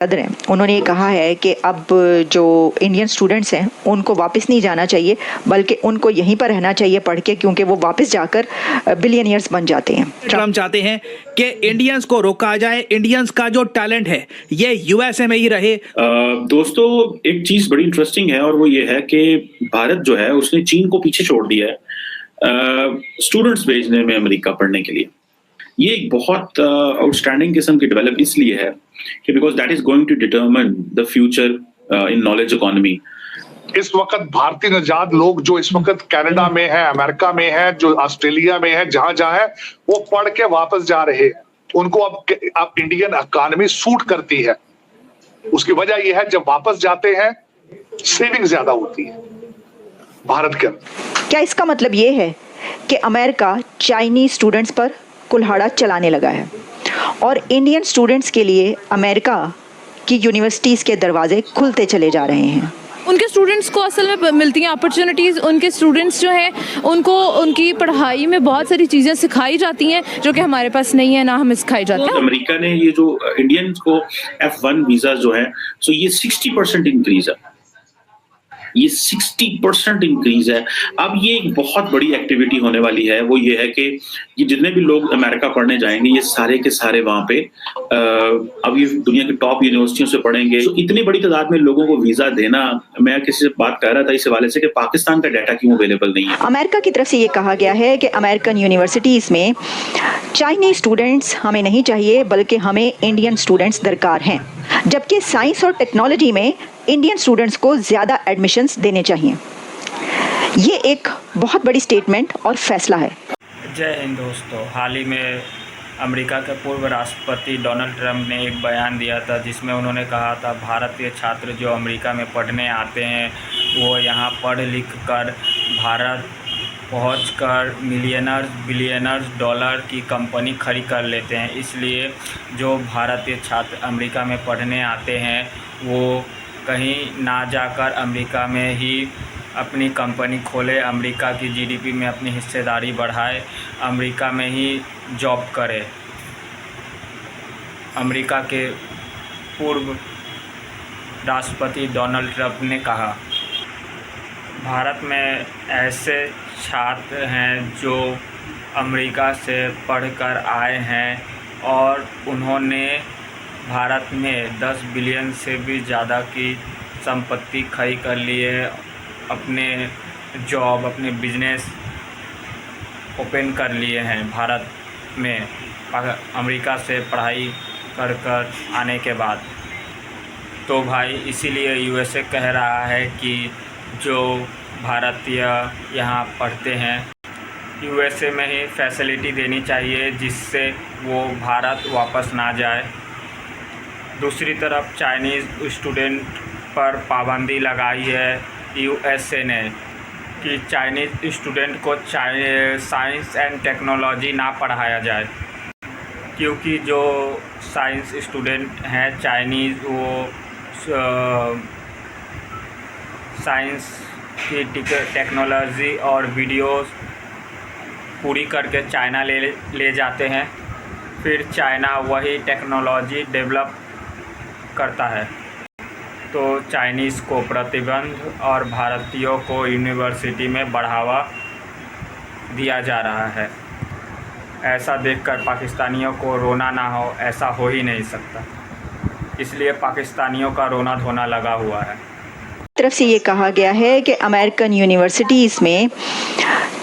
सदर हैं, उन्होंने ये कहा है कि अब जो इंडियन स्टूडेंट्स हैं उनको वापस नहीं जाना चाहिए, बल्कि उनको यहीं पर रहना चाहिए पढ़ के, क्योंकि वो वापस जाकर बिलियनियर्स बन जाते हैं। ट्रम्प चाहते हैं कि इंडियंस को रोका जाए, इंडियंस का जो टैलेंट है ये यूएसए में ही रहे। दोस्तों, एक चीज बड़ी इंटरेस्टिंग है और वो ये है कि भारत जो है उसने चीन को पीछे छोड़ दिया है स्टूडेंट्स भेजने में अमेरिका पढ़ने के लिए। ये एक बहुत आउटस्टैंडिंग किस्म की डेवलप इसलिए है कि because that is going to determine the future in knowledge economy. इस वक्त भारतीय नजाद लोग जो इस वक्त कनाडा में है, अमेरिका में है, जो ऑस्ट्रेलिया में है, जहां जहां है, वो पढ़ के वापस जा रहे हैं। उनको अब इंडियन इकोनॉमी सूट करती है। उसकी वजह यह है जब वापस जाते हैं सेविंग ज्यादा होती है भारत के अंदर। क्या इसका मतलब ये है कि अमेरिका चाइनीज स्टूडेंट्स पर कुल्हाड़ा चलाने लगा है और इंडियन स्टूडेंट्स के लिए अमेरिका की यूनिवर्सिटीज़ के दरवाजे खुलते चले जा रहे हैं? उनके स्टूडेंट्स को असल में मिलती हैं अपॉर्चुनिटीज़। उनके स्टूडेंट्स जो हैं उनको उनकी पढ़ाई में बहुत सारी चीज़ें सिखाई जाती हैं जो कि हमारे पास नहीं है, ना हमें सिखाई जाती है। अमेरिका ने ये जो इंडियंस को F1 वीजा जो है, सो ये 60% इंक्रीज है, ये 60% इंक्रीज है। अब ये एक बहुत बड़ी एक्टिविटी होने वाली है, वो ये है कि ये जितने भी लोग अमेरिका पढ़ने जाएंगे ये सारे के सारे वहाँ पे अब ये दुनिया की टॉप यूनिवर्सिटियों से पढ़ेंगे। तो इतनी बड़ी तादाद में लोगों को वीजा देना, मैं किसी से बात कर रहा था इस हवाले से कि पाकिस्तान का डाटा क्यों अवेलेबल नहीं है। अमेरिका की तरफ से ये कहा गया है कि अमेरिकन यूनिवर्सिटीज़ में चाइनीज स्टूडेंट्स हमें नहीं चाहिए, बल्कि हमें इंडियन स्टूडेंट्स दरकार हैं, जबकि साइंस और टेक्नोलॉजी में इंडियन स्टूडेंट्स को ज़्यादा एडमिशन्स देने चाहिए। ये एक बहुत बड़ी स्टेटमेंट और फैसला है। जय हिंद दोस्तों, हाल ही में अमेरिका के पूर्व राष्ट्रपति डोनाल्ड ट्रंप ने एक बयान दिया था जिसमें उन्होंने कहा था भारतीय छात्र जो अमेरिका में पढ़ने आते हैं वो यहाँ पढ़ लिख कर भारत पहुंचकर मिलियनर्स बिलियनर्स डॉलर की कंपनी खड़ी कर लेते हैं। इसलिए जो भारतीय छात्र अमेरिका में पढ़ने आते हैं वो कहीं ना जाकर अमेरिका में ही अपनी कंपनी खोले, अमेरिका की जीडीपी में अपनी हिस्सेदारी बढ़ाए, अमेरिका में ही जॉब करे। अमेरिका के पूर्व राष्ट्रपति डोनाल्ड ट्रंप ने कहा। भारत में ऐसे छात्र हैं जो अमेरिका से पढ़कर आए हैं और उन्होंने भारत में 10 बिलियन से भी ज़्यादा की संपत्ति खड़ी कर ली है, अपने जॉब अपने बिजनेस ओपन कर लिए हैं भारत में अमेरिका से पढ़ाई कर कर आने के बाद। तो भाई इसीलिए यूएसए कह रहा है कि जो भारतीय यहाँ पढ़ते हैं यूएसए में ही फैसिलिटी देनी चाहिए जिससे वो भारत वापस ना जाए। दूसरी तरफ चाइनीज़ स्टूडेंट पर पाबंदी लगाई है यूएसए ने कि चाइनीज़ स्टूडेंट को साइंस एंड टेक्नोलॉजी ना पढ़ाया जाए, क्योंकि जो साइंस स्टूडेंट हैं चाइनीज़ वो साइंस की टेक्नोलॉजी और वीडियोस पूरी करके चाइना ले जाते हैं, फिर चाइना वही टेक्नोलॉजी डेवलप करता है। तो चाइनीज़ को प्रतिबंध और भारतीयों को यूनिवर्सिटी में बढ़ावा दिया जा रहा है। ऐसा देखकर पाकिस्तानियों को रोना ना हो, ऐसा हो ही नहीं सकता। इसलिए पाकिस्तानियों का रोना धोना लगा हुआ है। तरफ से ये कहा गया है कि अमेरिकन यूनिवर्सिटीज़ में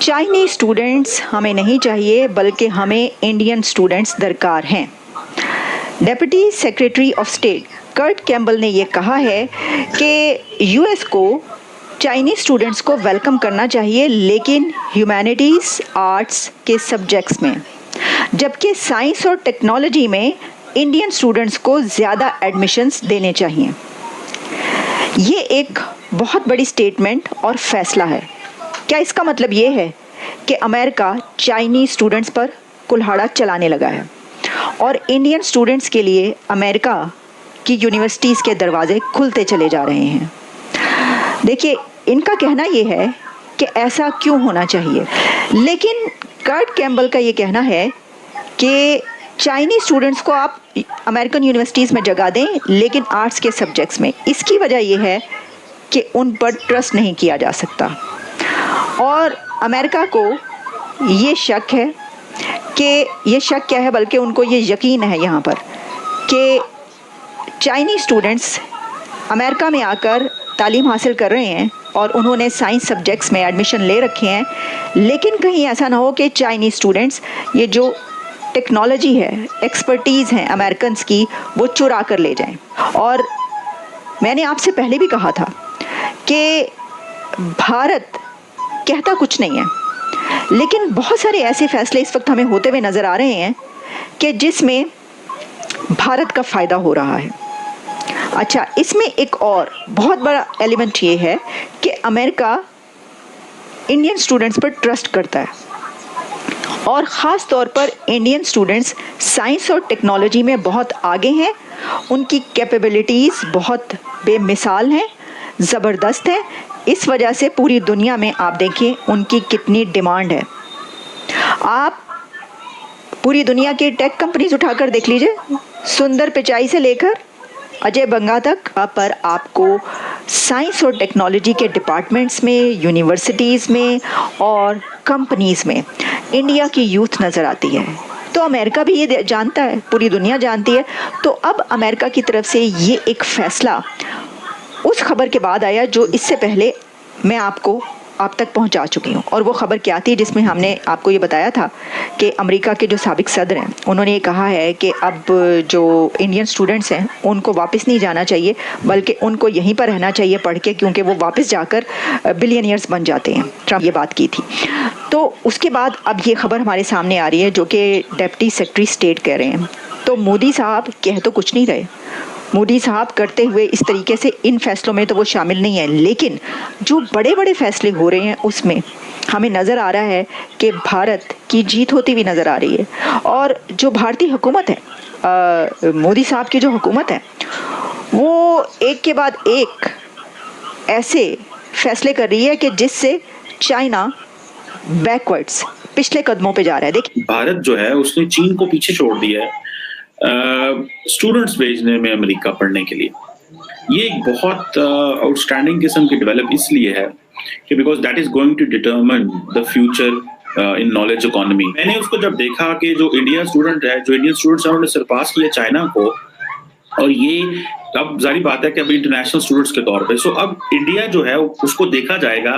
चाइनीज स्टूडेंट्स हमें नहीं चाहिए, बल्कि हमें इंडियन स्टूडेंट्स दरकार हैं। Deputy secretary of state Kurt Campbell ने ये कहा है कि यूएस को चाइनीज स्टूडेंट्स को वेलकम करना चाहिए, लेकिन ह्यूमैनिटीज़ आर्ट्स के सब्जेक्ट्स में, जबकि साइंस और टेक्नोलॉजी में इंडियन स्टूडेंट्स को ज़्यादा एडमिशन्स देने चाहिए। ये एक बहुत बड़ी स्टेटमेंट और फैसला है। क्या इसका मतलब ये है कि अमेरिका चाइनीज स्टूडेंट्स पर कुल्हाड़ा चलाने लगा है और इंडियन स्टूडेंट्स के लिए अमेरिका की यूनिवर्सिटीज़ के दरवाजे खुलते चले जा रहे हैं? देखिए, इनका कहना ये है कि ऐसा क्यों होना चाहिए, लेकिन कर्ट कैम्बल का ये कहना है कि चाइनीज स्टूडेंट्स को आप अमेरिकन यूनिवर्सिटीज़ में जगह दें, लेकिन आर्ट्स के सब्जेक्ट्स में। इसकी वजह यह है कि उन पर ट्रस्ट नहीं किया जा सकता, और अमेरिका को ये शक है कि ये शक क्या है, बल्कि उनको ये यकीन है यहाँ पर कि चाइनीज स्टूडेंट्स अमेरिका में आकर तालीम हासिल कर रहे हैं और उन्होंने साइंस सब्जेक्ट्स में एडमिशन ले रखे हैं, लेकिन कहीं ऐसा ना हो कि चाइनीज स्टूडेंट्स ये जो टेक्नोलॉजी है, एक्सपर्टीज़ हैं अमेरिकन्स की, वो चुरा कर ले जाएं। और मैंने आपसे पहले भी कहा था कि भारत कहता कुछ नहीं है, लेकिन बहुत सारे ऐसे फैसले इस वक्त हमें होते हुए नज़र आ रहे हैं कि जिसमें भारत का फ़ायदा हो रहा है। अच्छा, इसमें एक और बहुत बड़ा एलिमेंट ये है कि अमेरिका इंडियन स्टूडेंट्स पर ट्रस्ट करता है, और ख़ास तौर पर इंडियन स्टूडेंट्स साइंस और टेक्नोलॉजी में बहुत आगे हैं। उनकी कैपेबिलिटीज़ बहुत बेमिसाल हैं, ज़बरदस्त हैं। इस वजह से पूरी दुनिया में आप देखिए उनकी कितनी डिमांड है। आप पूरी दुनिया की टेक कंपनीज उठाकर देख लीजिए, सुंदर पिचाई से लेकर अजय बंगा तक, पर आपको साइंस और टेक्नोलॉजी के डिपार्टमेंट्स में, यूनिवर्सिटीज़ में और कंपनीज़ में इंडिया की यूथ नज़र आती है। तो अमेरिका भी ये जानता है, पूरी दुनिया जानती है। तो अब अमेरिका की तरफ से ये एक फ़ैसला उस खबर के बाद आया जो इससे पहले मैं आप तक पहुंचा चुकी हूं, और वो खबर क्या थी जिसमें हमने आपको ये बताया था कि अमेरिका के जो साबिक सदर हैं उन्होंने ये कहा है कि अब जो इंडियन स्टूडेंट्स हैं उनको वापस नहीं जाना चाहिए, बल्कि उनको यहीं पर रहना चाहिए पढ़ के, क्योंकि वो वापस जाकर बिलियनियर्स बन जाते हैं। ट्रम्प ये बात की थी। तो उसके बाद अब ये खबर हमारे सामने आ रही है जो कि डिप्टी सेक्रेटरी स्टेट कह रहे हैं। तो मोदी साहब कह तो कुछ नहीं रहे, मोदी साहब करते हुए इस तरीके से इन फैसलों में तो वो शामिल नहीं है, लेकिन जो बड़े बड़े फैसले हो रहे हैं उसमें हमें नज़र आ रहा है कि भारत की जीत होती हुई नज़र आ रही है। और जो भारतीय हुकूमत है, मोदी साहब की जो हुकूमत है, वो एक के बाद एक ऐसे फैसले कर रही है कि जिससे चाइना बैकवर्ड्स, पिछले कदमों पे जा रहा है। देखिए, भारत जो है उसने चीन को पीछे छोड़ दिया है स्टूडेंट्स भेजने में अमेरिका पढ़ने के लिए। ये एक बहुत आउटस्टैंडिंग किस्म की डेवलप इसलिए है कि because that is going to determine the future in knowledge economy. मैंने उसको जब देखा कि जो इंडियन स्टूडेंट्स हैं उन्होंने सरपास किया चाइना को, और ये अब जारी बात है कि अभी इंटरनेशनल स्टूडेंट्स के तौर पे, सो अब इंडिया जो है उसको देखा जाएगा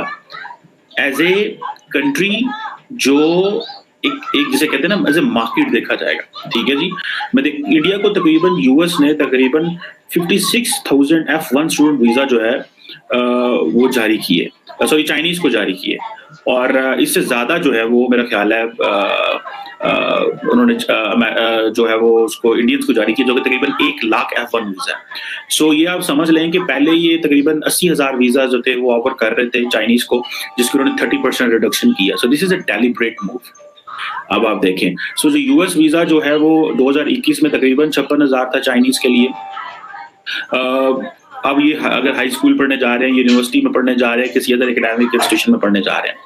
एज ए कंट्री जो एक जिसे कहते हैं ना एज ए मार्केट देखा जाएगा। ठीक है जी, इंडिया को तकरीबन यूएस ने तकरीबन 56,000 F1 स्टूडेंट वीजा जो है वो जारी किए, सॉरी चाइनीज को जारी किए, और इससे ज्यादा जो है वो मेरा ख्याल है उन्होंने जो है वो उसको इंडियंस को जारी किया, जो कि तकरीबन 1 लाख F1 वीजा है। सो ये आप समझ लें कि पहले ये तकरीबन 80,000 वीजा जो थे वो ऑफर कर रहे थे चाइनीज को, जिसको उन्होंने 30% रिडक्शन किया। So this is a deliberate move. अब आप देखें, सो जो यूएस वीजा जो है वो 2021 में तकरीबन 56,000 था चाइनीज के लिए। अब ये अगर हाई स्कूल पढ़ने जा रहे हैं, यूनिवर्सिटी में पढ़ने जा रहे हैं, किसी अदर एकेडमिक इंस्टीट्यूशन में पढ़ने जा रहे हैं,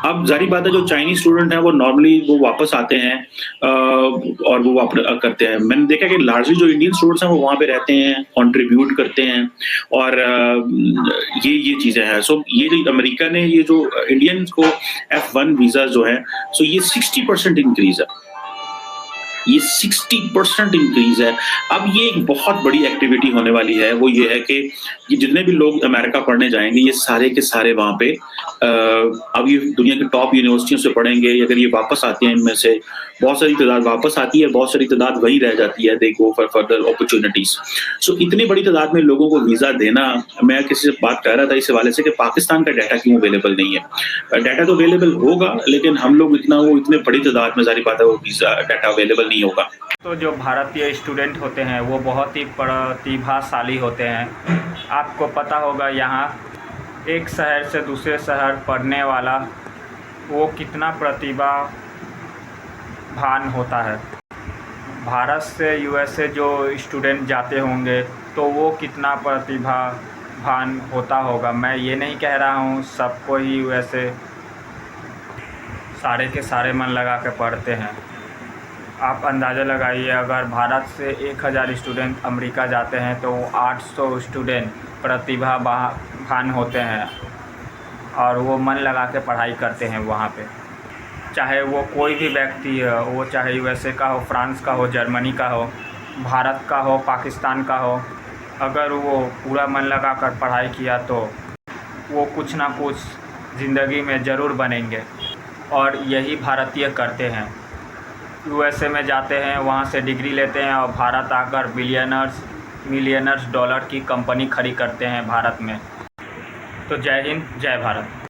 अब जारी बात है जो चाइनीज स्टूडेंट हैं वो नॉर्मली वो वापस आते हैं और वो वापस करते हैं। मैंने देखा कि लार्जली जो इंडियन स्टूडेंट्स हैं वो वहाँ पे रहते हैं, कंट्रीब्यूट करते हैं, और ये चीज़ें हैं। सो ये जो अमेरिका ने ये जो इंडियंस को F1 वीजा जो है, सो ये 60% इंक्रीज है, ये 60% इंक्रीज है। अब ये एक बहुत बड़ी एक्टिविटी होने वाली है, वो ये है कि ये जितने भी लोग अमेरिका पढ़ने जाएंगे ये सारे के सारे वहाँ पे अब ये दुनिया के टॉप यूनिवर्सिटियों से पढ़ेंगे। अगर ये वापस आते हैं, इनमें से बहुत सारी तादाद वापस आती है, बहुत सारी तादाद वहीं रह जाती है, दे गो फॉर फर्दर अपॉर्चुनिटीज। सो इतनी बड़ी तादाद में लोगों को वीजा देना, मैं किसी से बात कर रहा था इस हवाले से कि पाकिस्तान का डाटा क्यों अवेलेबल नहीं है। डाटा तो अवेलेबल होगा, लेकिन हम लोग इतने बड़ी तादाद में जारी बात है वो वीजा डाटा अवेलेबल नहीं होगा। तो जो भारतीय स्टूडेंट होते हैं वो बहुत ही प्रतिभाशाली होते हैं। आपको पता होगा यहाँ एक शहर से दूसरे शहर पढ़ने वाला वो कितना प्रतिभावान होता है। भारत से यूएसए जो स्टूडेंट जाते होंगे तो वो कितना प्रतिभावान होता होगा। मैं ये नहीं कह रहा हूँ सबको ही वैसे सारे के सारे मन लगा के पढ़ते हैं। आप अंदाज़ा लगाइए, अगर भारत से 1000 स्टूडेंट अमेरिका जाते हैं तो 800 स्टूडेंट प्रतिभावान होते हैं और वो मन लगा के पढ़ाई करते हैं वहाँ पे। चाहे वो कोई भी व्यक्ति हो, वो चाहे यूएसए का हो, फ्रांस का हो, जर्मनी का हो, भारत का हो, पाकिस्तान का हो, अगर वो पूरा मन लगा कर पढ़ाई किया तो वो कुछ ना कुछ ज़िंदगी में ज़रूर बनेंगे। और यही भारतीय करते हैं, यूएसए में जाते हैं, वहाँ से डिग्री लेते हैं और भारत आकर बिलियनर्स मिलियनर्स डॉलर की कंपनी खड़ी करते हैं भारत में। तो जय हिंद, जय भारत।